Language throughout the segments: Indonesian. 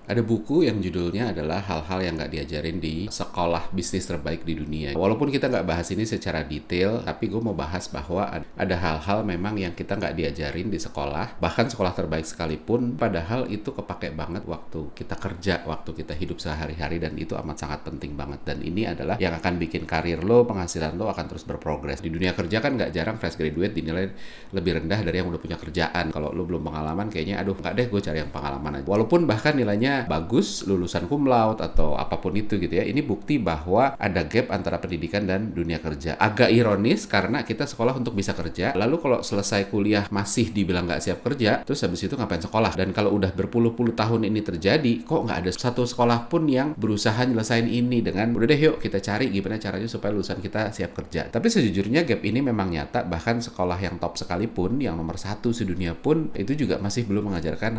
Ada buku yang judulnya adalah hal-hal yang nggak diajarin di sekolah bisnis terbaik di dunia. Walaupun kita nggak bahas ini secara detail, tapi gue mau bahas bahwa ada hal-hal memang yang kita nggak diajarin di sekolah, bahkan sekolah terbaik sekalipun, padahal itu kepake banget waktu kita kerja, waktu kita hidup sehari-hari, dan itu amat sangat penting banget. Dan ini adalah yang akan bikin karir lo, penghasilan lo akan terus berprogres. Di dunia kerja kan nggak jarang fresh graduate dinilai lebih rendah dari yang udah punya kerjaan. Kalau lo belum pengalaman, kayaknya aduh nggak deh, gue cari yang pengalaman aja. Walaupun bahkan nilainya bagus, lulusan cum laude atau apapun itu gitu ya, ini bukti bahwa ada gap antara pendidikan dan dunia kerja. Agak ironis karena kita sekolah untuk bisa kerja, lalu kalau selesai kuliah masih dibilang nggak siap kerja, terus habis itu ngapain sekolah? Dan kalau udah berpuluh-puluh tahun ini terjadi, kok nggak ada satu sekolah pun yang berusaha nyelesain ini dengan udah deh yuk kita cari gimana caranya supaya lulusan kita siap kerja. Tapi sejujurnya gap ini memang nyata, bahkan sekolah yang top sekalipun, yang nomor 1 sedunia pun, itu juga masih belum mengajarkan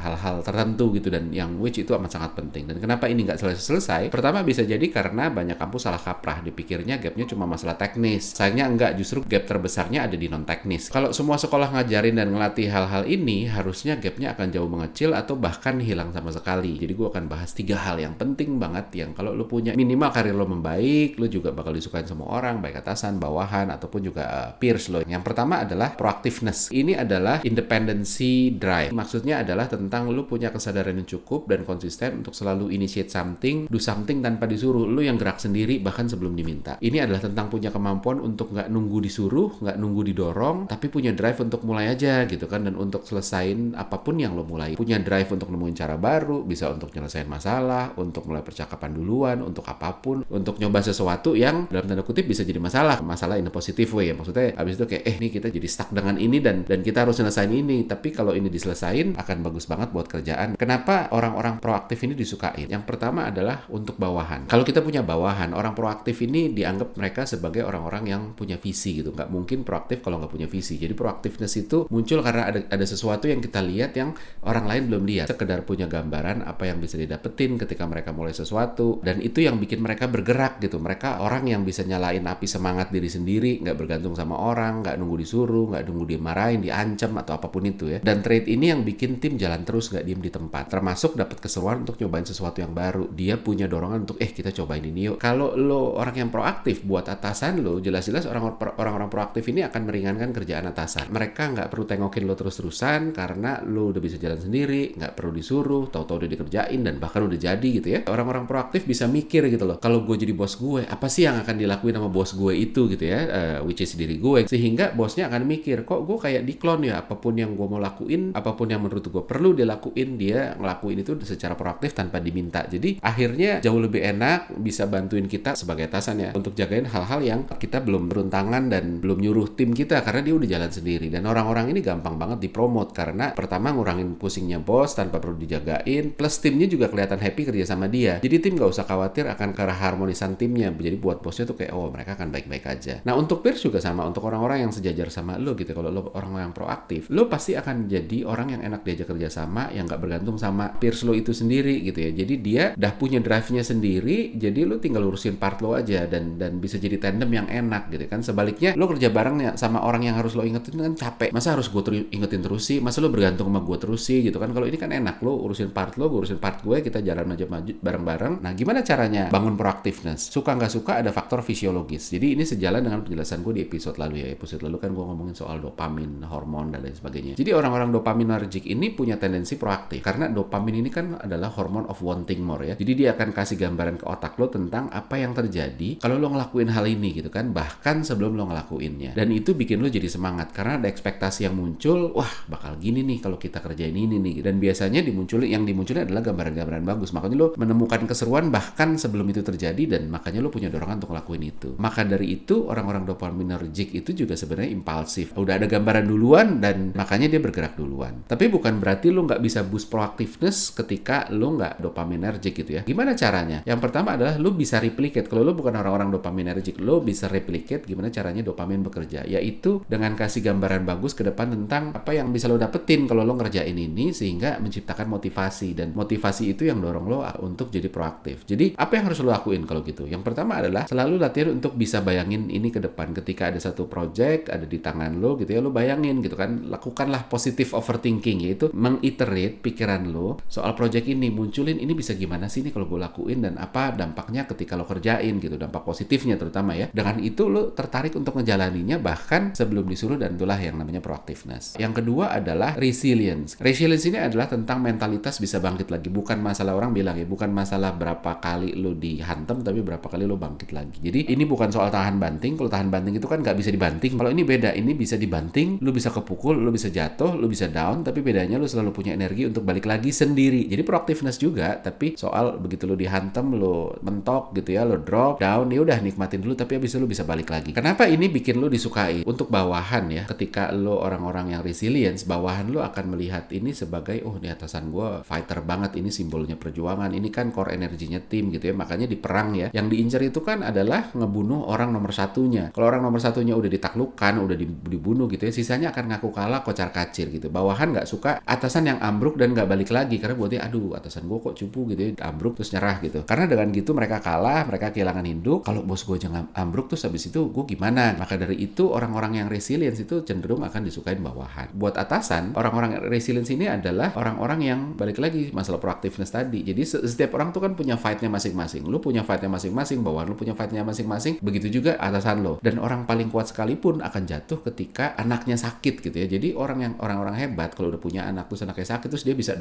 hal-hal tertentu gitu, dan yang which itu amat sangat penting. Dan kenapa ini nggak selesai? Pertama bisa jadi karena banyak kampus salah kaprah, dipikirnya gapnya cuma masalah teknis. Sayangnya enggak, justru gap terbesarnya ada di non teknis. Kalau semua sekolah ngajarin dan ngelatih hal-hal ini, harusnya gapnya akan jauh mengecil atau bahkan hilang sama sekali. Jadi gue akan bahas 3 hal yang penting banget, yang kalau lo punya, minimal karir lo membaik, lo juga bakal disukain semua orang, baik atasan, bawahan, ataupun juga peers lo. Yang pertama adalah proactiveness. Ini adalah independency drive. Maksudnya adalah tentang lo punya kesadaran yang cukup dan konsisten untuk selalu initiate something, do something tanpa disuruh. Lu yang gerak sendiri bahkan sebelum diminta. Ini adalah tentang punya kemampuan untuk nggak nunggu disuruh, nggak nunggu didorong, tapi punya drive untuk mulai aja gitu kan, dan untuk selesain apapun yang lo mulai. Punya drive untuk nemuin cara baru, bisa untuk nyelesain masalah, untuk mulai percakapan duluan, untuk apapun, untuk nyoba sesuatu yang dalam tanda kutip bisa jadi masalah in a positive way ya. Maksudnya abis itu kayak nih kita jadi stuck dengan ini dan kita harus nyelesain ini, tapi kalau ini diselesain akan bagus banget buat kerjaan. Kenapa orang-orang proaktif ini disukain? Yang pertama adalah untuk bawahan. Kalau kita punya bawahan, orang proaktif ini dianggap mereka sebagai orang-orang yang punya visi gitu. Nggak mungkin proaktif kalau nggak punya visi. Jadi proaktifness itu muncul karena ada sesuatu yang kita lihat yang orang lain belum lihat. Sekedar punya gambaran apa yang bisa didapetin ketika mereka mulai sesuatu, dan itu yang bikin mereka bergerak gitu. Mereka orang yang bisa nyalain api semangat diri sendiri, nggak bergantung sama orang, nggak nunggu disuruh, nggak nunggu dimarahin, diancam atau apapun itu ya. Dan trait ini yang bikin tim jalan terus, nggak diem di tempat. Termasuk dapat keseruan untuk nyobain sesuatu yang baru. Dia punya dorongan untuk kita cobain ini yuk. Kalau lo orang yang proaktif buat atasan lo, jelas-jelas orang-orang proaktif ini akan meringankan kerjaan atasan. Mereka nggak perlu tengokin lo terus-terusan karena lo udah bisa jalan sendiri, nggak perlu disuruh, tahu-tahu udah dikerjain dan bahkan udah jadi gitu ya. Orang-orang proaktif bisa mikir gitu loh, kalau gue jadi bos gue, apa sih yang akan dilakuin sama bos gue itu gitu ya, which is diri gue. Sehingga bosnya akan mikir, kok gue kayak diklon ya, apapun yang gue mau lakuin, apapun yang menurut gue perlu dilakuin, dia ngelakuin itu secara proaktif tanpa diminta. Jadi akhirnya jauh lebih enak, bisa bantuin kita sebagai atasan ya untuk jagain hal-hal yang kita belum turun tangan dan belum nyuruh tim kita karena dia udah jalan sendiri. Dan orang-orang ini gampang banget dipromot karena pertama ngurangin pusingnya bos tanpa perlu dijagain, plus timnya juga kelihatan happy kerja sama dia. Jadi tim gak usah khawatir akan keharmonisan timnya. Jadi buat bosnya tuh kayak mereka akan baik-baik aja. Nah untuk peers juga sama, untuk orang-orang yang sejajar sama lo gitu. Kalau lo orang yang proaktif, lo pasti akan jadi orang yang enak diajak kerja sama, yang gak bergantung sama peers lo itu sendiri gitu ya. Jadi dia udah punya drive-nya sendiri, jadi lo tinggal urusin part lo aja dan bisa jadi tandem yang enak gitu kan. Sebaliknya lo kerja bareng ya sama orang yang harus lo ingetin kan capek. Masa harus gue ingetin terus sih? Masa lo bergantung sama gue terus sih gitu kan? Kalau ini kan enak, lo urusin part lo, gue urusin part gue, kita jalan aja maju bareng-bareng. Nah gimana caranya bangun proactiveness? Suka nggak suka ada faktor fisiologis. Jadi ini sejalan dengan penjelasan gue di episode lalu ya. Episode lalu kan gue ngomongin soal dopamin, hormon dan lain sebagainya. Jadi orang-orang dopaminergic ini punya tendensi proaktif karena dopamin ini kan adalah hormone of wanting more ya. Jadi dia akan kasih gambaran ke otak lo tentang apa yang terjadi kalau lo ngelakuin hal ini gitu kan, bahkan sebelum lo ngelakuinnya. Dan itu bikin lo jadi semangat karena ada ekspektasi yang muncul, wah bakal gini nih kalau kita kerjain ini nih. Dan biasanya yang dimunculin adalah gambaran-gambaran bagus. Makanya lo menemukan keseruan bahkan sebelum itu terjadi, dan makanya lo punya dorongan untuk ngelakuin itu. Maka dari itu orang-orang dopaminergic itu juga sebenarnya impulsif. Udah ada gambaran duluan dan makanya dia bergerak duluan. Tapi bukan berarti lo nggak bisa boost proactiveness ketika lo nggak dopaminergic gitu ya. Gimana caranya? Yang pertama adalah lo bisa replicate. Kalau lo bukan orang-orang dopaminergic, lo bisa replicate gimana caranya dopamin bekerja. Yaitu dengan kasih gambaran bagus ke depan tentang apa yang bisa lo dapetin kalau lo ngerjain ini, sehingga menciptakan motivasi. Dan motivasi itu yang dorong lo untuk jadi proaktif. Jadi apa yang harus lo lakuin kalau gitu? Yang pertama adalah selalu latihan untuk bisa bayangin ini ke depan. Ketika ada satu project ada di tangan lo gitu ya, lo bayangin gitu kan. Lakukanlah positive overthinking, yaitu mengiterate pikiran lo soal project ini, munculin ini bisa gimana sih nih kalau gue lakuin dan apa dampaknya ketika lo kerjain gitu, dampak positifnya terutama ya. Dengan itu lo tertarik untuk ngejalaninya bahkan sebelum disuruh, dan itulah yang namanya proactiveness. Yang kedua adalah resilience. Resilience ini adalah tentang mentalitas bisa bangkit lagi. Bukan masalah, orang bilang ya, bukan masalah berapa kali lo dihantam, tapi berapa kali lo bangkit lagi. Jadi ini bukan soal tahan banting. Kalau tahan banting itu kan nggak bisa dibanting. Kalau ini beda, ini bisa dibanting, lo bisa kepukul, lo bisa jatuh, lo bisa down, tapi bedanya lo selalu punya energi untuk balik lagi sendiri. Jadi proactiveness juga, tapi soal begitu lo dihantam, lo mentok gitu ya, lo drop, down, ya udah nikmatin dulu, tapi habis itu lo bisa balik lagi. Kenapa ini bikin lo disukai? Untuk bawahan ya, ketika lo orang-orang yang resilience, bawahan lo akan melihat ini sebagai, oh ini atasan gue fighter banget, ini simbolnya perjuangan, ini kan core energinya tim gitu ya. Makanya di perang ya, yang diincar itu kan adalah ngebunuh orang nomor satunya. Kalau orang nomor satunya udah ditaklukkan, udah dibunuh gitu ya, sisanya akan ngaku kalah, kocar kacir gitu. Bawahan nggak suka atasan yang ambruk dan nggak balik lagi, karena buatnya aduh atasan gue kok cupu gitu ya, ambruk terus nyerah gitu. Karena dengan gitu mereka kalah, mereka kehilangan induk. Kalau bos gue jangan ambruk terus habis itu gue gimana? Maka dari itu orang-orang yang resilience itu cenderung akan disukain bawahan. Buat atasan, orang-orang resilience ini adalah orang-orang yang balik lagi masalah proactiveness tadi. Jadi setiap orang tuh kan punya fight-nya masing-masing. Lu punya fight-nya masing-masing, bawahan lu punya fight-nya masing-masing. Begitu juga atasan lo. Dan orang paling kuat sekalipun akan jatuh ketika anaknya sakit gitu ya. Jadi orang-orang hebat kalau udah punya anak terus anaknya sakit terus dia bisa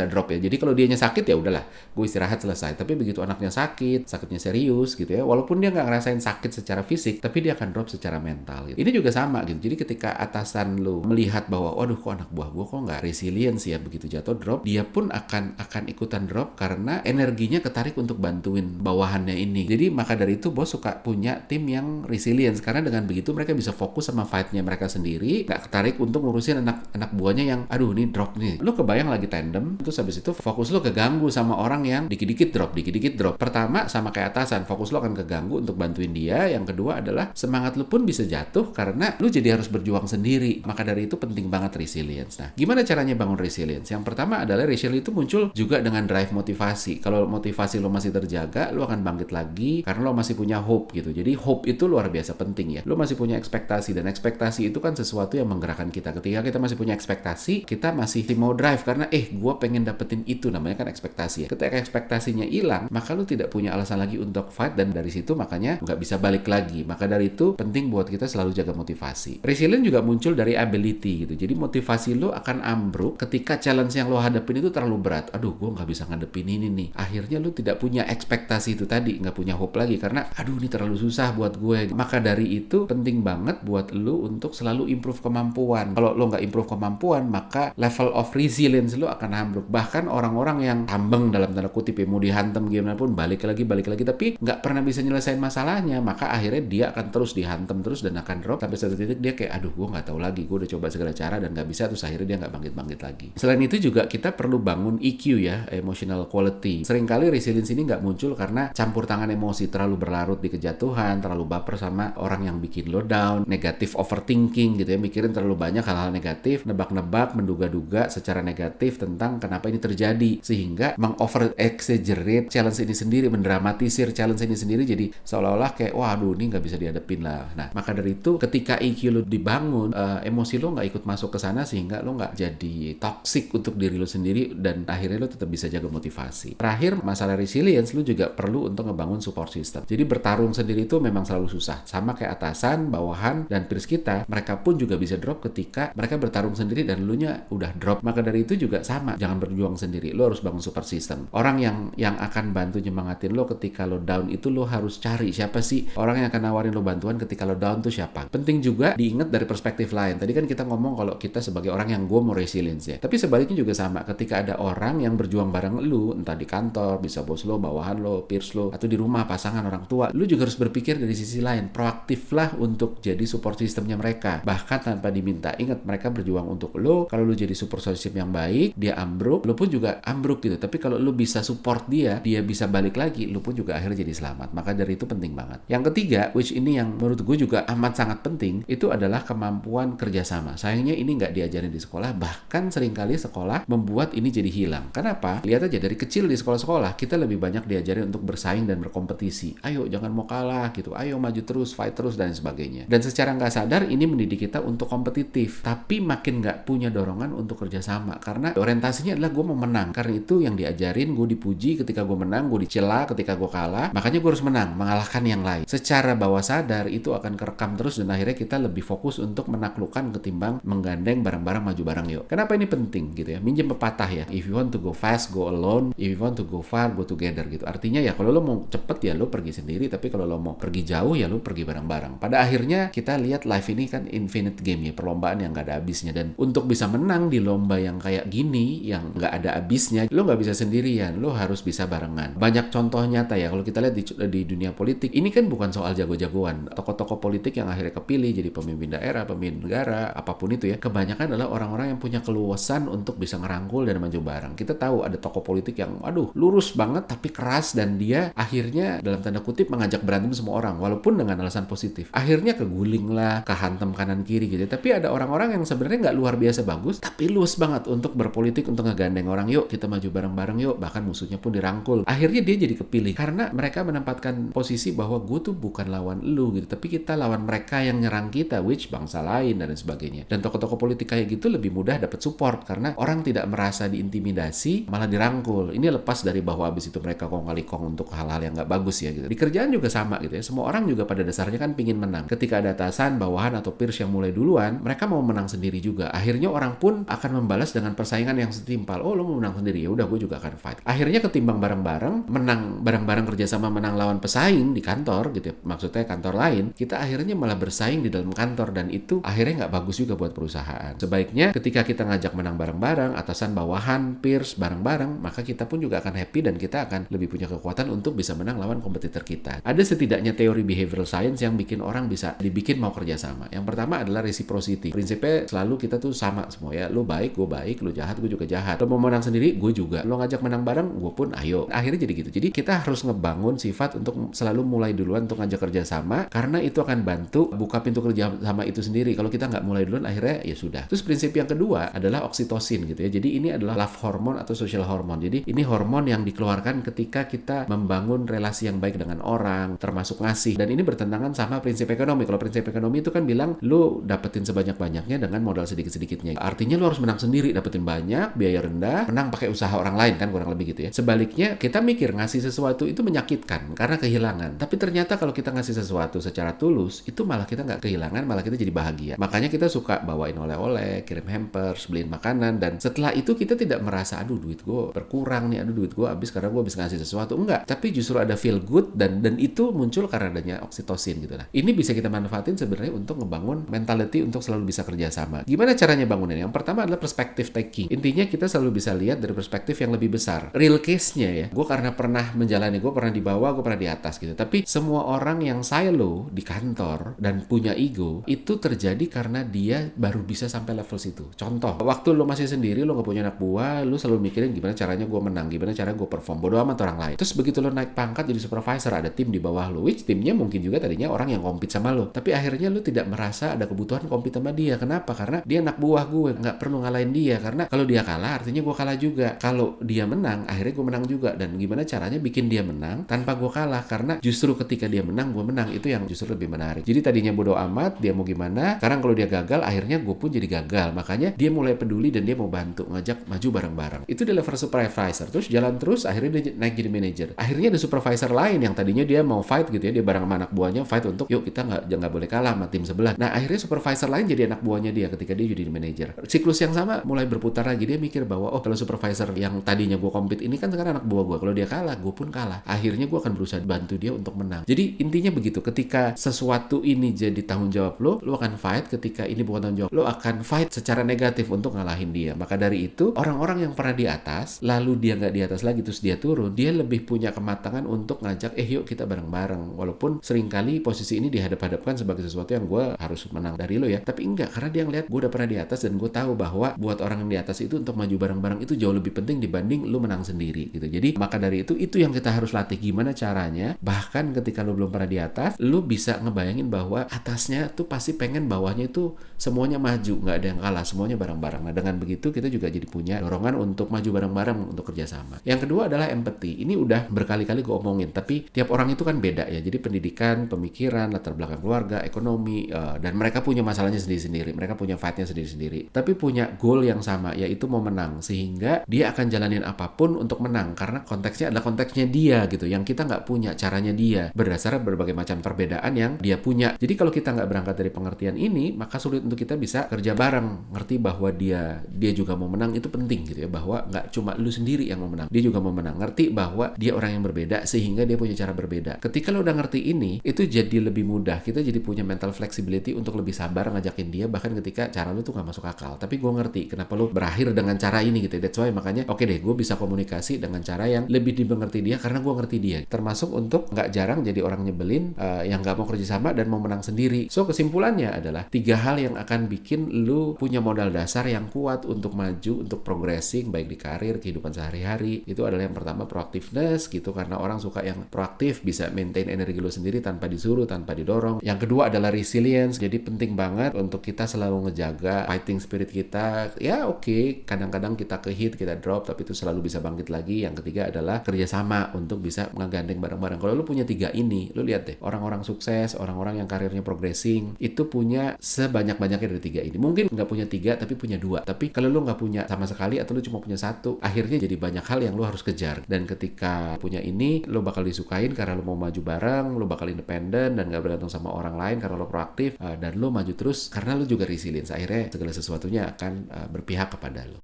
drop ya. Jadi kalau dianya sakit ya udahlah, gue istirahat selesai. Tapi begitu anaknya sakitnya serius gitu ya. Walaupun dia nggak ngerasain sakit secara fisik, tapi dia akan drop secara mental gitu. Ini juga sama gitu. Jadi ketika atasan lo melihat bahwa waduh kok anak buah gue kok nggak resilience ya, begitu jatuh drop, dia pun akan ikutan drop karena energinya ketarik untuk bantuin bawahannya ini. Jadi maka dari itu bos suka punya tim yang resilience, karena dengan begitu mereka bisa fokus sama fight-nya mereka sendiri, nggak ketarik untuk ngurusin anak buahnya yang aduh ini drop nih. Lu kebayang lagi tandem, terus habis itu fokus lu keganggu sama orang yang dikit-dikit drop. Pertama sama kayak atasan, fokus lu akan keganggu untuk bantuin dia. Yang kedua adalah semangat lu pun bisa jatuh karena lu jadi harus berjuang sendiri. Maka dari itu penting banget resilience. Nah, gimana caranya bangun resilience? Yang pertama adalah resilience itu muncul juga dengan drive motivasi. Kalau motivasi lo masih terjaga, lo akan bangkit lagi karena lo masih punya hope gitu. Jadi hope itu luar biasa penting ya. Lo masih punya ekspektasi, dan ekspektasi itu kan sesuatu yang menggerakkan kita. Ketika kita masih punya ekspektasi, kita masih mau drive karena gue pengen dapetin itu, namanya kan ekspektasi ya. Ketika ekspektasinya hilang, maka lo tidak punya alasan lagi untuk fight, dan dari situ makanya nggak bisa balik lagi. Maka dari itu penting buat kita selalu jaga motivasi. Resilience juga muncul dari ability gitu. Jadi motivasi lo akan ambruk ketika challenge yang lo hadapin itu terlalu berat. Aduh, gue nggak bisa ngadepin ini nih. Akhirnya lo tidak punya ekspektasi itu tadi, nggak punya hope lagi karena aduh ini terlalu susah buat gue. Maka dari itu penting banget buat lo untuk selalu improve kemampuan. Kalau lo nggak improve kemampuan, maka level of resilience lo akan ambruk. Bahkan orang-orang yang tambeng dalam tanda kutip ya, mau dihantam gimana pun balik lagi tapi nggak pernah bisa nyelesain masalahnya, maka akhirnya dia akan terus dihantam terus dan akan drop sampai satu titik dia kayak aduh gue nggak tahu lagi, gue udah coba segala cara dan nggak bisa, terus akhirnya dia nggak bangkit lagi. Selain itu juga kita perlu bangun EQ ya, emotional quality. Seringkali resilience ini nggak muncul karena campur tangan emosi, terlalu berlarut di kejatuhan, terlalu baper sama orang yang bikin lo down, negatif overthinking gitu ya, mikirin terlalu banyak hal-hal negatif, nebak-nebak, menduga-duga secara negatif tentang kenapa ini terjadi, sehingga meng-over-exaggerate challenge ini sendiri, mendramatisir challenge ini sendiri, jadi seolah-olah kayak waduh ini nggak bisa dihadapin lah. Nah, maka dari itu ketika EQ lo dibangun, emosi lo nggak ikut masuk ke sana sehingga lo nggak jadi toxic untuk diri lo sendiri, dan akhirnya lo tetap bisa jaga motivasi. Terakhir, masalah resilience lo juga perlu untuk ngebangun support system. Jadi bertarung sendiri itu memang selalu susah. Sama kayak atasan, bawahan, dan peers kita, mereka pun juga bisa drop ketika mereka bertarung sendiri dan lu nya udah drop. Maka dari itu juga sama, jangan berjuang sendiri. Lo harus bangun support system. Orang yang akan bantu nyemangatin lo ketika lo down itu lo harus cari siapa sih orang yang akan nawarin lo bantuan ketika lo down tuh siapa. Penting juga diingat dari perspektif lain. Tadi kan kita ngomong kalau kita sebagai orang yang gue mau resilience ya. Tapi sebaliknya juga sama. Ketika ada orang yang berjuang bareng lu, entah di kantor, bisa bos lo, bawahan lo, peers lo, atau di rumah, pasangan, orang tua, lu juga harus berpikir dari sisi lain. Proaktiflah untuk jadi support systemnya mereka. Bahkan tanpa diminta. Ingat, mereka berjuang untuk lo. Kalau lu jadi support system yang baik, dia ambruk, lu pun juga ambruk gitu. Tapi kalau lu bisa support dia bisa balik lagi, lu pun juga akhirnya jadi selamat. Maka dari itu penting banget. Yang ketiga, which ini yang menurut gue juga amat sangat penting, itu adalah kemampuan kerjasama. Sayangnya ini nggak diajarin di sekolah, bahkan seringkali sekolah membuat ini jadi hilang. Kenapa? Lihat aja dari kecil di sekolah-sekolah, kita lebih banyak diajarin untuk bersaing dan berkompetisi. Ayo jangan mau kalah gitu, ayo maju terus, fight terus, dan sebagainya. Dan secara nggak sadar ini mendidik kita untuk kompetitif, tapi makin nggak punya dorongan untuk kerjasama, karena orientasinya adalah gue mau menang. Karena itu yang diajarin, gue dipuji ketika gue menang, gue dicela ketika gue kalah. Makanya gue harus menang, mengalahkan yang lain. Secara bawah sadar itu akan kerekam terus dan akhirnya kita lebih fokus untuk menaklukkan ketimbang menggandeng bareng-bareng maju bareng yuk. Kenapa ini penting gitu ya? Minjem pepatah ya. If you want to go fast, go alone. If you want to go far, go together gitu. Artinya ya kalau lo mau cepet ya lo pergi sendiri, tapi kalau lo mau pergi jauh ya lo pergi bareng-bareng. Pada akhirnya kita lihat life ini kan infinite game ya, perlombaan yang gak ada habisnya. Dan untuk bisa menang di lomba yang kayak gini, yang gak ada habisnya, lo gak bisa sendirian, lo harus bisa barengan. Banyak contoh nyata ya, kalau kita lihat di dunia politik, ini kan bukan soal jago-jagoan. Tokoh-tokoh politik yang akhirnya kepilih jadi pemimpin daerah, pemimpin negara, apapun itu ya, kebanyakan adalah orang-orang yang punya keluasan untuk bisa ngerangkul dan maju bareng. Kita tahu ada tokoh politik yang lurus banget tapi keras, dan dia akhirnya dalam tanda kutip mengajak berantem semua orang, walaupun dengan alasan positif. Akhirnya keguling lah, kehantem kanan kiri gitu. Tapi ada orang-orang yang sebenarnya nggak luar biasa bagus, tapi luas banget untuk berpolitik, untuk ngegandeng orang, yuk kita maju bareng-bareng yuk, bahkan musuhnya pun dirangkul. Akhirnya dia jadi kepilih karena mereka menempatkan posisi bahwa gue tuh bukan lawan lu gitu, tapi kita lawan mereka yang nyerang kita, which bangsa lain dan sebagainya. Dan tokoh-tokoh politik kayak gitu lebih mudah dapat support karena orang tidak merasa diintimidasi, malah dirangkul. Ini lepas dari bahwa abis itu mereka kong kali kong untuk hal-hal yang nggak bagus ya gitu. Di kerjaan juga sama gitu ya. Semua orang juga pada dasarnya kan pingin menang. Ketika ada atasan, bawahan atau peers yang mulai duluan, mereka mau menang sendiri juga. Akhirnya orang pun akan membalas dengan persaingan yang setimpal. Oh, lo mau menang sendiri, ya udah gue juga akan fight. Akhirnya ketimbang bareng-bareng, menang bareng-bareng kerjasama, menang lawan pesaing di kantor gitu ya. Maksudnya kantor lain, kita akhirnya malah bersaing di dalam kantor, dan itu akhirnya nggak bagus juga buat perusahaan. Sebaiknya ketika kita ngajak menang bareng-bareng, atasan, bawahan, peers bareng-bareng, maka kita pun juga akan happy dan kita akan lebih punya kekuatan untuk bisa menang lawan kompetitor kita. Ada setidaknya teori behavioral science yang bikin orang bisa dibikin mau kerjasama. Yang pertama adalah reciprocity. Prinsipnya selalu kita tuh sama semua ya. Lo baik, gue baik. Lo jahat, gue juga jahat. Lo mau menang sendiri, gue juga. Lo ngajak menang bareng, gue pun ayo. Akhirnya jadi gitu. Jadi kita harus ngebangun sifat untuk selalu mulai duluan untuk ngajak kerjasama, karena itu akan bantu buka pintu kerjasama itu sendiri. Kalau kita nggak mulai duluan, akhirnya ya sudah. Terus prinsip yang kedua adalah oksitosin gitu ya. Jadi ini adalah love hormone atau social hormone. Jadi ini hormon yang dikeluarkan ketika kita membangun relasi yang baik dengan orang, termasuk ngasih. Dan ini bertentangan sama prinsip ekonomi. Kalau prinsip ekonomi itu kan bilang lu dapetin sebanyak-banyaknya dengan modal sedikit-sedikitnya. Artinya lu harus menang sendiri, dapetin banyak, biaya rendah, menang pakai usaha orang lain kan, kurang lebih gitu ya. Sebaliknya kita mikir ngasih sesuatu itu menyakitkan karena kehilangan. Tapi ternyata kalau kita ngasih sesuatu secara tulus, itu malah kita nggak kehilangan, malah kita jadi bahagia. Makanya kita suka bawain oleh-oleh, kirim hampers, beliin makanan, dan setelah itu kita tidak merasa aduh duit gue berkurang nih, aduh duit gue habis karena gue habis ngasih sesuatu. Enggak, tapi justru ada feel good, dan itu muncul karena adanya oksitosin gitu. Nah, ini bisa kita manfaatin sebenarnya untuk ngebangun mentality untuk selalu bisa kerjasama. Gimana caranya bangunin? Yang pertama adalah perspective taking. Intinya kita selalu bisa lihat dari perspektif yang lebih besar. Real case-nya ya, gue karena pernah menjalani, gue pernah di bawah, gue pernah di atas gitu. Tapi semua orang yang silo di kantor dan punya ego, itu terjadi karena dia baru bisa sampai level situ. Contoh, waktu lo masih sendiri, lo gak punya anak buah, lo selalu mikirin gimana caranya gue menang, gimana cara gue perform, bodo amat orang lain. Terus begitu lo naik pangkat jadi supervisor, ada tim di bawah lo, which timnya mungkin juga tadinya orang yang compete sama lo, tapi akhirnya lo tidak merasa ada kebutuhan compete sama dia. Kenapa? Karena dia anak buah gue, nggak perlu ngalahin dia, karena kalau dia kalah artinya gue kalah juga. Kalau dia menang, akhirnya gue menang juga. Dan gimana caranya bikin dia menang tanpa gue kalah, karena justru ketika dia menang, gue menang, itu yang justru lebih menarik. Jadi tadinya bodo amat dia mau gimana, sekarang kalau dia gagal, akhirnya gue pun jadi gagal. Makanya dia mulai peduli dan dia mau bantu, ngajak maju bareng-barang. Itu di level supervisor. Terus jalan terus, akhirnya dia naik jadi manager. Akhirnya ada supervisor lain yang tadinya dia mau fight gitu ya, dia bareng sama anak buahnya fight untuk yuk kita nggak boleh kalah sama tim sebelah. Nah akhirnya supervisor lain jadi anak buahnya dia ketika dia jadi manager. Siklus yang sama mulai berputar lagi. Dia mikir bahwa oh kalau supervisor yang tadinya gue compete ini kan sekarang anak buah gue, kalau dia kalah gue pun kalah. Akhirnya gue akan berusaha bantu dia untuk menang. Jadi intinya begitu. Ketika sesuatu ini jadi tanggung jawab lo akan fight. Ketika ini bukan tanggung jawab, lo akan fight secara negatif untuk ngalahin dia. Maka dari itu orang-orang yang pernah di atas lalu dia nggak di atas lagi terus dia turun, dia lebih punya kematangan untuk ngajak yuk kita bareng-bareng. Walaupun seringkali posisi ini dihadap-hadapkan sebagai sesuatu yang gue harus menang dari lo ya, tapi enggak, karena dia ngeliat gue udah pernah di atas dan gue tahu bahwa buat orang yang di atas itu untuk maju bareng-bareng itu jauh lebih penting dibanding lo menang sendiri gitu. Jadi maka dari itu yang kita harus latih. Gimana caranya bahkan ketika lo belum pernah di atas, lo bisa ngebayangin bahwa atasnya tuh pasti pengen bawahnya itu semuanya maju, nggak ada yang kalah, semuanya bareng-bareng. Nah dengan begitu kita juga jadi punya dorongan untuk maju bareng-bareng untuk kerjasama. Yang kedua adalah empathy. Ini udah berkali-kali gue omongin, tapi tiap orang itu kan beda ya. Jadi pendidikan, pemikiran, latar belakang keluarga, ekonomi, dan mereka punya masalahnya sendiri-sendiri. Mereka punya fight-nya sendiri-sendiri. Tapi punya goal yang sama, yaitu mau menang. menang, sehingga dia akan jalanin apapun untuk menang karena konteksnya adalah konteksnya dia gitu, yang kita nggak punya caranya dia berdasarkan berbagai macam perbedaan yang dia punya. Jadi kalau kita nggak berangkat dari pengertian ini, maka sulit untuk kita bisa kerja bareng, ngerti bahwa dia juga mau menang. Itu penting gitu ya, bahwa nggak cuma lu sendiri yang mau menang, dia juga mau menang. Ngerti bahwa dia orang yang berbeda sehingga dia punya cara berbeda. Ketika lo udah ngerti ini, itu jadi lebih mudah, kita jadi punya mental flexibility untuk lebih sabar ngajakin dia bahkan ketika cara lu tuh nggak masuk akal. Tapi gue ngerti kenapa lu berakhir dengan cara ini gitu. That's why makanya oke deh, gue bisa komunikasi dengan cara yang lebih dimengerti dia karena gue ngerti dia. Termasuk untuk nggak jarang jadi orang nyebelin, yang nggak mau kerjasama dan mau menang sendiri. So kesimpulannya adalah 3 hal yang akan bikin lu punya modal dasar yang kuat untuk maju, untuk progressing baik di karir, kehidupan sehari-hari. Itu adalah yang pertama, proactiveness gitu, karena orang suka yang proaktif, bisa maintain energi lu sendiri tanpa disuruh, tanpa didorong. Yang kedua adalah resilience. Jadi penting banget untuk kita selalu ngejaga fighting spirit kita. Ya oke, kadang-kadang kita ke-hit, kita drop, tapi itu selalu bisa bangkit lagi. Yang ketiga adalah kerjasama untuk bisa ngegandeng bareng-bareng. Kalau lu punya 3 ini, lu lihat deh, orang-orang sukses, orang-orang yang karirnya progressing, itu punya sebanyak-banyaknya dari 3 ini. Mungkin nggak punya 3, tapi punya 2. Tapi kalau lu nggak punya sama sekali, atau lu cuma punya 1, akhirnya jadi banyak hal yang lu harus kejar. Dan ketika punya ini, lu bakal disukain karena lu mau maju bareng, lu bakal independen dan nggak bergantung sama orang lain karena lu proaktif, dan lu maju terus karena lu juga resilience. Akhirnya segala sesuatunya akan berpihak kepada lu.